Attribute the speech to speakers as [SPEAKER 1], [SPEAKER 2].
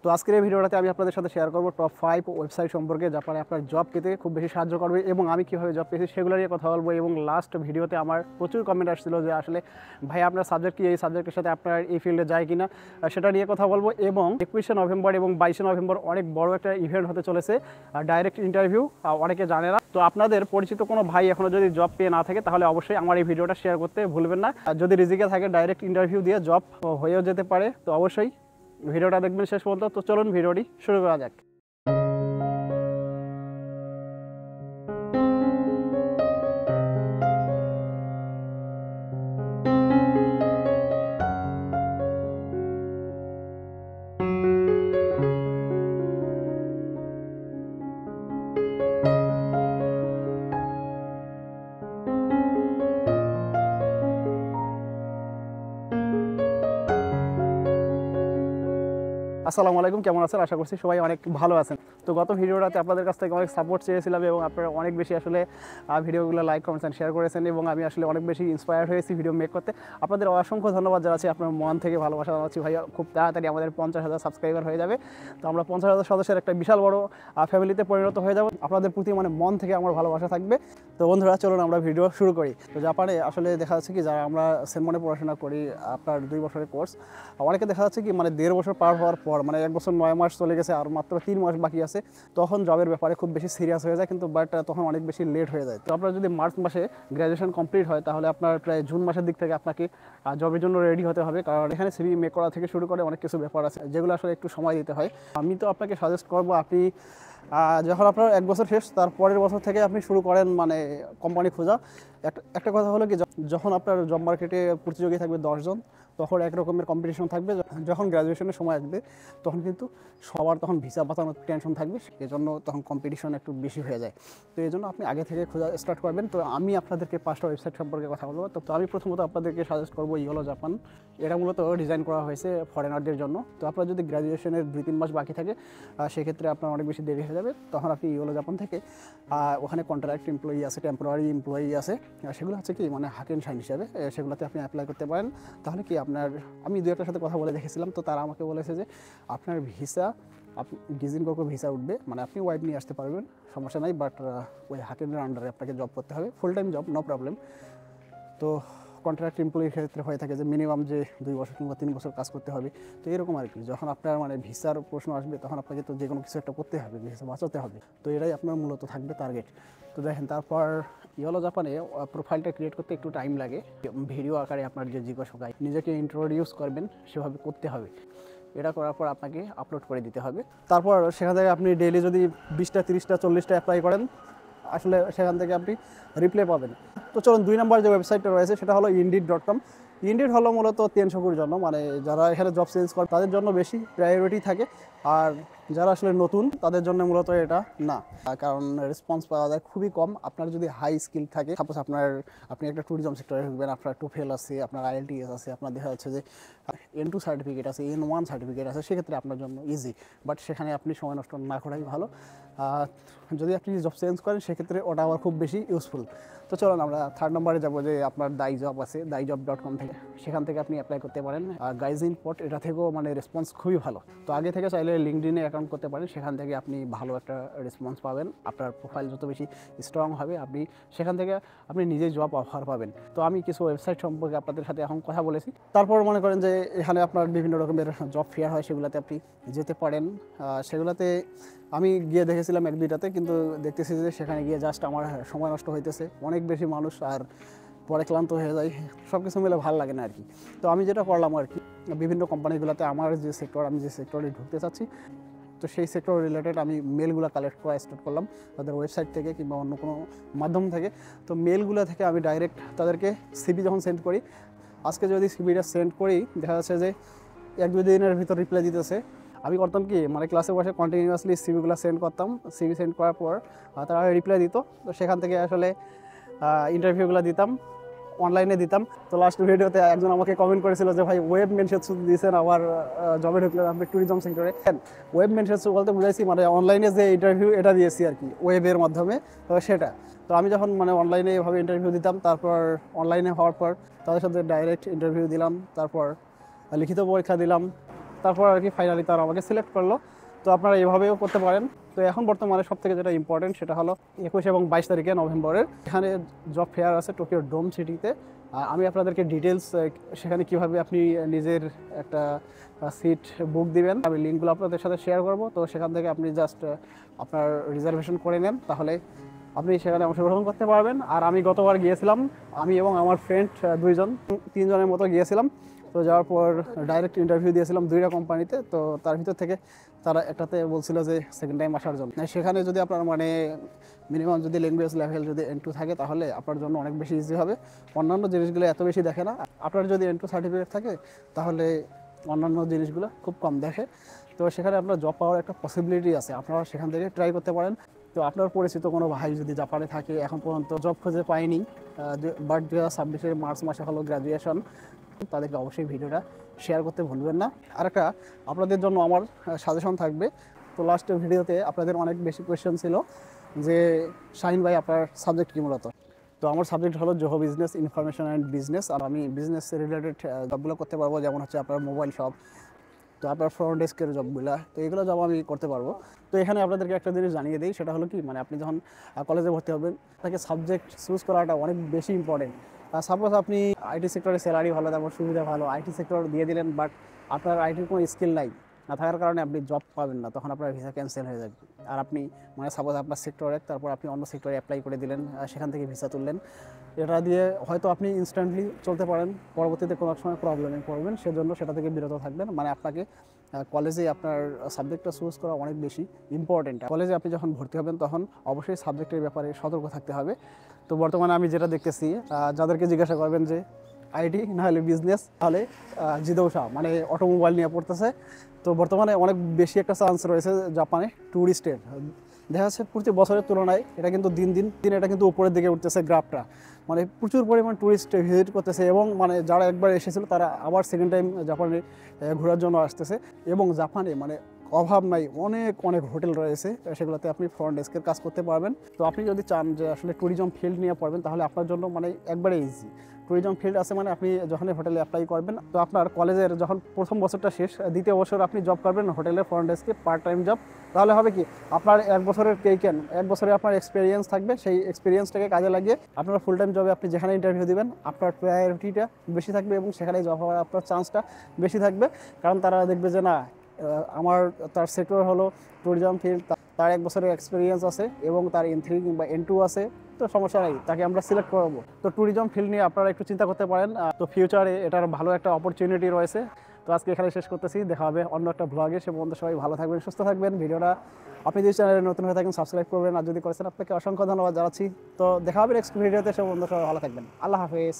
[SPEAKER 1] তো আজকের এই ভিডিওটাতে আমি আপনাদের সাথে শেয়ার করব টপ 5 ওয়েবসাইট সম্পর্কে যা পারে আপনার জব পেতে খুব বেশি সাহায্য করবে এবং আমি কীভাবে জব পেয়েছি সেগুলো নিয়ে কথা বলবো। এবং লাস্ট ভিডিওতে আমার প্রচুর কমেন্ট আসছিল যে আসলে ভাই আপনার সাবজেক্ট কি, এই সাবজেক্টের সাথে আপনার এই ফিল্ডে যায় কিনা, সেটা নিয়ে কথা বলবো। এবং 21শে নভেম্বর এবং 22শে নভেম্বর অনেক বড় একটা ইভেন্ট হতে চলেছে, ডাইরেক্ট ইন্টারভিউ, অনেকে জানে না। তো আপনাদের পরিচিত কোনো ভাই এখনও যদি জব পেয়ে না থাকে তাহলে অবশ্যই আমার এই ভিডিওটা শেয়ার করতে ভুলবেন না। আর যদি রিজিকে থাকে ডাইরেক্ট ইন্টারভিউ দিয়ে জব হয়েও যেতে পারে, তো অবশ্যই ভিডিওটা দেখবেন শেষ পর্যন্ত। তো চলুন ভিডিওটি শুরু করা যাক। আসসালামু আলাইকুম, কেমন আছেন? আশা করছি সবাই অনেক ভালো আছেন। তো গত ভিডিওটাতে আপনাদের কাছ থেকে অনেক সাপোর্ট চেয়েছিলাম এবং আপনারা অনেক বেশি আসলে ভিডিওগুলো লাইক কমেন্টস শেয়ার করেছেন এবং আমি আসলে অনেক বেশি ইন্সপায়ার্ড হয়েছি ভিডিও মেক করতে। আপনাদের অসংখ্য ধন্যবাদ জানাচ্ছি, আপনার মন থেকে ভালোবাসা জানাচ্ছি। ভাই খুব তাড়াতাড়ি আমাদের 50,000 সাবস্ক্রাইবার হয়ে যাবে। তো আমরা 50,000 সদস্যের একটা বিশাল বড় ফ্যামিলিতে পরিণত হয়ে যাব। আপনাদের প্রতি মন থেকে আমার ভালোবাসা থাকবে। তো বন্ধুরা চলুন আমরা ভিডিও শুরু করি। তো জাপানে আসলে দেখা যাচ্ছে কি, যারা আমরা সেনমনে পড়াশোনা করি, আপনার 2 বছরের কোর্স, অনেকে দেখা যাচ্ছে কি 1.5 বছর পার হওয়ার পর 1 বছর 9 মাস চলে গেছে আর মাত্র 3 মাস বাকি আছে, তখন জবের ব্যাপারে খুব বেশি সিরিয়াস হয়ে যায়, কিন্তু বাট তখন অনেক বেশি লেট হয়ে যায়। তো আপনার যদি মার্চ মাসে গ্র্যাজুয়েশন কমপ্লিট হয় তাহলে আপনার প্রায় জুন মাসের দিক থেকে আপনাকে জবের জন্য রেডি হতে হবে, কারণ এখানে সিভি মেক করা থেকে শুরু করে অনেক কিছু ব্যাপার আছে যেগুলো আসলে একটু সময় দিতে হয়। আমি তো আপনাকে সাজেস্ট করবো, আপনি যখন আপনার 1 বছর শেষ তার পরের বছর থেকে আপনি শুরু করেন কোম্পানি খোঁজা। একটা কথা হলো কি, যখন আপনার জব মার্কেটে প্রতিযোগী থাকবে 10 জন, তখন এক রকমের কম্পিটিশন থাকবে। যখন গ্র্যাজুয়েশনের সময় আসবে তখন কিন্তু সবার তখন ভিসা বাঁচানোর টেনশন থাকবে, এজন্য তখন কম্পিটিশন একটু বেশি হয়ে যায়। তো এই জন্য আপনি আগে থেকে খোঁজা স্টার্ট করবেন। তো আমি আপনাদেরকে 5টা ওয়েবসাইট সম্পর্কে কথা বলবো। তো আমি প্রথমত আপনাদেরকে সাজেস্ট করবো ইয়েলো জাপান। এটা মূলত ডিজাইন করা হয়েছে ফরেনারদের জন্য। তো আপনার যদি গ্র্যাজুয়েশনের 2-3 মাস বাকি থাকে সেক্ষেত্রে আপনার অনেক বেশি দেরি হয়ে যাবে, তখন আপনি ইয়েলো জাপান থেকে ওখানে কন্ট্রাক্ট এমপ্লয়ি আছে, টেম্পোরারি এমপ্লয়ি আছে, সেগুলো হচ্ছে কি হাক এন্ড শাইন হিসাবে, সেগুলোতে আপনি অ্যাপ্লাই করতে পারেন। তাহলে কি আপনার, আমি 2-1টার সাথে কথা বলে দেখেছিলাম, তো তারা আমাকে বলেছে যে আপনার ভিসা, আপনি গিজিন কোকো ভিসা উঠবে, আপনি ওয়াইফ নিয়ে আসতে পারবেন, সমস্যা নাই, বাট ওই হাকেনের আন্ডারে আপনাকে জব করতে হবে, full time job, no problem. তো কন্ট্রাক্ট এমপ্লয়ির ক্ষেত্রে হয়ে থাকে যে মিনিমাম যে 2 বছর কিংবা 3 বছর কাজ করতে হবে। তো এরকম আর কি, যখন আপনার ভিসার প্রশ্ন আসবে তখন আপনাকে তো যে কোনো কিছু একটা করতে হবে, ভিসা বাঁচাতে হবে। তো এটাই আপনার মূলত থাকবে টার্গেট। তো দেখেন, তারপর ইয়েলো জাপানে প্রোফাইলটা ক্রিয়েট করতে একটু টাইম লাগে। ভিডিও আকারে আপনার যে জিজ্ঞাসা নিজেকে ইন্ট্রোডিউস করবেন সেভাবে করতে হবে। এটা করার পর আপনাকে আপলোড করে দিতে হবে। তারপর সেখান থেকে আপনি ডেইলি যদি 20টা 30টা 40টা অ্যাপ্লাই করেন, আসলে সেখান থেকে আপনি রিপ্লাই পাবেন। তো চলুন 2 নম্বর যে ওয়েবসাইটটা রয়েছে সেটা হলো indeed.com। ইনডিড হলো মূলত 300 জন্য, যারা এখানে জব চেঞ্জ করে তাদের জন্য বেশি প্রায়োরিটি থাকে, আর যারা আসলে নতুন তাদের জন্য মূলত এটা না, কারণ রেসপন্স পাওয়া যায় খুবই কম। আপনার যদি হাই স্কিল থাকে, সাপোজ আপনি একটা ট্যুরিজম সেক্টরে ঢুকবেন, আপনার টোফেল আছে, আপনার IELTS আছে, আপনার দেখা যাচ্ছে যে N2 সার্টিফিকেট আছে, N1 সার্টিফিকেট আছে, সেক্ষেত্রে আপনার জন্য ইজি, বাট সেখানে আপনি সময় নষ্ট না করাই ভালো। যদি আপনি জব চেঞ্জ করেন সেক্ষেত্রে ওটা আবার খুব বেশি ইউজফুল। তো চলুন আমরা 3 নম্বরে যাবো, যে আপনার দাই জব আছে, daijob.com থেকে, সেখান থেকে আপনি অ্যাপ্লাই করতে পারেন। আর গাইজিন পট, এটা থেকেও রেসপন্স খুবই ভালো। তো আগে থেকে চাইলে লিঙ্কডিনে অ্যাকাউন্ট করতে পারেন, সেখান থেকে আপনি ভালো একটা রেসপন্স পাবেন। আপনার প্রোফাইল যত বেশি স্ট্রং হবে আপনি সেখান থেকে আপনি নিজেই জব অফার পাবেন। তো আমি কিছু ওয়েবসাইট সম্পর্কে আপনাদের সাথে এখন কথা বলেছি। তারপর মনে করেন যে এখানে আপনার বিভিন্ন রকমের জব ফেয়ার হয়, সেগুলোতে আপনি যেতে পারেন। সেগুলোতে আমি গিয়ে দেখেছিলাম 1-2টাতে, কিন্তু দেখতেছি যে সেখানে গিয়ে জাস্ট আমার সময় নষ্ট হইতেছে, অনেক বেশি মানুষ, আর পরে ক্লান্ত হয়ে যায়, সব কিছু মিলে ভালো লাগে না আর কি। তো আমি যেটা করলাম আর কি, বিভিন্ন কোম্পানিগুলোতে আমি যে সেক্টরে ঢুকতে চাচ্ছি, তো সেই সেক্টর রিলেটেড আমি মেলগুলো কালেক্ট করা স্টার্ট করলাম, তাদের ওয়েবসাইট থেকে কিংবা অন্য কোনো মাধ্যম থেকে। তো মেলগুলো থেকে আমি ডাইরেক্ট তাদেরকে সিভি যখন সেন্ড করি, আজকে যদি সিভিটা সেন্ড করি, দেখা যাচ্ছে যে 1-2 দিনের ভিতর রিপ্লাই দিতেছে। আমি করতাম কি, ক্লাসে বসে কন্টিনিউয়াসলি সিভিগুলো সেন্ড করতাম, সিভি সেন্ড করার পর তারা রিপ্লাই দিত। তো সেখান থেকে আসলে ইন্টারভিউগুলো দিতাম, অনলাইনে দিতাম। তো লাস্ট ভিডিওতে একজন আমাকে কমেন্ট করেছিল যে ভাই ওয়েব মেনশনস দিয়েছেন, আবার জবে ঢুকলেন আপনি ট্যুরিজম সেক্টরে। ওয়েব মেনশনস বলতে বুঝাইছি অনলাইনে যে ইন্টারভিউ এটা দিয়েছি আর কি, ওয়েবের মাধ্যমে, তো সেটা। তো আমি যখন অনলাইনে এভাবে ইন্টারভিউ দিতাম, তারপর অনলাইনে হওয়ার পর তাদের সাথে ডাইরেক্ট ইন্টারভিউ দিলাম, তারপর লিখিত পরীক্ষা দিলাম, তারপর আর কি ফাইনালি তারা আমাকে সিলেক্ট করলো। তো আপনারা এভাবেও করতে পারেন। তো এখন বর্তমানে সবথেকে যেটা ইম্পর্টেন্ট সেটা হলো 21 এবং 22 তারিখে নভেম্বরের এখানে জব ফেয়ার আছে টোকিওর ডোম সিটিতে। আমি আপনাদেরকে ডিটেলস সেখানে কিভাবে আপনি নিজের একটা সিট বুক দিবেন আমি লিঙ্কগুলো আপনাদের সাথে শেয়ার করব। তো সেখান থেকে আপনি জাস্ট আপনার রিজার্ভেশন করে নেন, তাহলে আপনি সেখানে অংশগ্রহণ করতে পারবেন। আর আমি গতবার গিয়েছিলাম, আমি এবং আমার ফ্রেন্ড তিনজনের মতো গিয়েছিলাম। তো যাওয়ার পর ডাইরেক্ট ইন্টারভিউ দিয়েছিলাম 2টা কোম্পানিতে। তো তার ভিতর থেকে তারা একটাতে বলছিল যে সেকেন্ড টাইম আসার জন্য। সেখানে যদি আপনার মানে মিনিমাম যদি ল্যাঙ্গুয়েজ লেভেল যদি N2 থাকে তাহলে আপনার জন্য অনেক বেশি ইজি হবে। অন্যান্য জিনিসগুলো এত বেশি দেখে না। আপনার যদি N2 সার্টিফিকেট থাকে তাহলে অন্যান্য জিনিসগুলো খুব কম দেখে। তো সেখানে আপনার জব পাওয়ার একটা পসিবিলিটি আছে, আপনারা সেখান থেকে ট্রাই করতে পারেন। তো আপনার পরিচিত কোনো ভাই যদি জাপানে থাকে, এখন পর্যন্ত জব খুঁজে পায়নি, বাট 2026 মার্চ মাসে হলো গ্র্যাজুয়েশন, তাদেরকে অবশ্যই ভিডিওটা শেয়ার করতে ভুলবেন না। আর একটা আপনাদের জন্য আমার সাজেশন থাকবে। তো লাস্ট ভিডিওতে আপনাদের অনেক বেশি কোয়েশ্চেন ছিল যে শাহিন ভাই আপনার সাবজেক্ট কী মূলত। তো আমার সাবজেক্ট হলো Zoho business information and business. আর আমি বিজনেস রিলেটেড জবগুলো করতে পারবো, যেমন হচ্ছে আপনার মোবাইল শপ, তো আপনার ফ্রন্ট ডেস্কের জবগুলো, তো এগুলো জব আমি করতে পারবো। তো এখানে আপনাদেরকে একটা জিনিস জানিয়ে দিই, সেটা হলো কি মানে আপনি যখন কলেজে ভর্তি হবেন তাকে সাবজেক্ট চুজ করাটা অনেক বেশি ইম্পর্টেন্ট। সাপোজ আপনি আইটি সেক্টরে স্যালারি ভালো, তারপর সুবিধা ভালো, আইটি সেক্টর দিয়ে দিলেন, বাট আপনার আইটির কোনো স্কিল নাই, না থাকার কারণে আপনি জব পাবেন না, তখন আপনার ভিসা ক্যান্সেল হয়ে যাবে। আর আপনি মানে সাপোজ আপনার সেক্টর এক, তারপর আপনি অন্য সেক্টরে অ্যাপ্লাই করে দিলেন, সেখান থেকে ভিসা তুললেন, এটা দিয়ে হয়তো আপনি ইনস্ট্যান্টলি চলতে পারেন, পরবর্তীতে কোনো এক সময় প্রবলেমে পড়বেন, সেজন্য সেটা থেকে বিরত থাকবেন। মানে আপনাকে কলেজে আপনার সাবজেক্টটা চুজ করা অনেক বেশি ইম্পর্টেন্ট। কলেজে আপনি যখন ভর্তি হবেন তখন অবশ্যই সাবজেক্টের ব্যাপারে সতর্ক থাকতে হবে। তো বর্তমানে আমি যেটা দেখতেছি, যাদেরকে জিজ্ঞাসা করবেন যে আইটি না হলে বিজনেস, তাহলে জিদৌসা মানে অটোমোবাইল নিয়ে পড়তেছে। তো বর্তমানে অনেক বেশি একটা চান্স রয়েছে জাপানে ট্যুরিস্টের, দেখা যাচ্ছে প্রতি বছরের তুলনায় এটা কিন্তু দিন দিন এটা কিন্তু উপরের দিকে উঠতেছে গ্রাফটা। মানে প্রচুর পরিমাণ ট্যুরিস্ট ভিজিট করতেছে, এবং মানে যারা একবার এসেছিল তারা আবার সেকেন্ড টাইম জাপানে ঘোরার জন্য আসতেছে। এবং জাপানে মানে অভাব নাই, অনেক অনেক হোটেল রয়েছে, সেগুলোতে আপনি ফ্রন্ট ডেস্কের কাজ করতে পারবেন। তো আপনি যদি চান যে আসলে ট্যুরিজম ফিল্ড নিয়ে পড়বেন, তাহলে আপনার জন্য মানে একবারে ইজি। ট্যুরিজম ফিল্ড আছে মানে আপনি যখন হোটেলে অ্যাপ্লাই করবেন, তো আপনার কলেজের যখন প্রথম বছরটা শেষ, দ্বিতীয় বছর আপনি জব করবেন হোটেলের ফ্রন্ট ডেস্কে পার্ট টাইম জব। তাহলে হবে কি আপনার 1 বছরের টেকেন, 1 বছরে আপনার এক্সপিরিয়েন্স থাকবে, সেই এক্সপিরিয়েন্সটাকে কাজে লাগিয়ে আপনার ফুল টাইম জবে আপনি যেখানে ইন্টারভিউ দিবেন আপনার প্রায়োরিটিটা বেশি থাকবে, এবং সেখানে জব হওয়ার আপনার চান্সটা বেশি থাকবে। কারণ তারা দেখবে যে না, তার সেক্টর হলো ট্যুরিজম ফিল্ড, তার 1 বছরের এক্সপিরিয়েন্স আছে এবং তার N3 কিংবা N2 আছে, তো সমস্যা নেই, তাকে আমরা সিলেক্ট করবো। তো ট্যুরিজম ফিল্ড নিয়ে আপনারা একটু চিন্তা করতে পারেন। তো ফিউচারে এটার ভালো একটা অপরচুনিটি রয়েছে। তো আজকে এখানে শেষ করতেছি, দেখা হবে অন্য একটা ব্লগে। সে পর্যন্ত সবাই ভালো থাকবেন, সুস্থ থাকবেন। ভিডিওটা আপনি যদি চ্যানেলে নতুন হয়ে থাকেন সাবস্ক্রাইব করবেন, আর যদি করেছেন আপনাকে অসংখ্য ধন্যবাদ জানাচ্ছি। তো দেখা হবে নেক্সট ভিডিওতে, সে পর্যন্ত সবাই ভালো থাকবেন। আল্লাহ হাফেজ।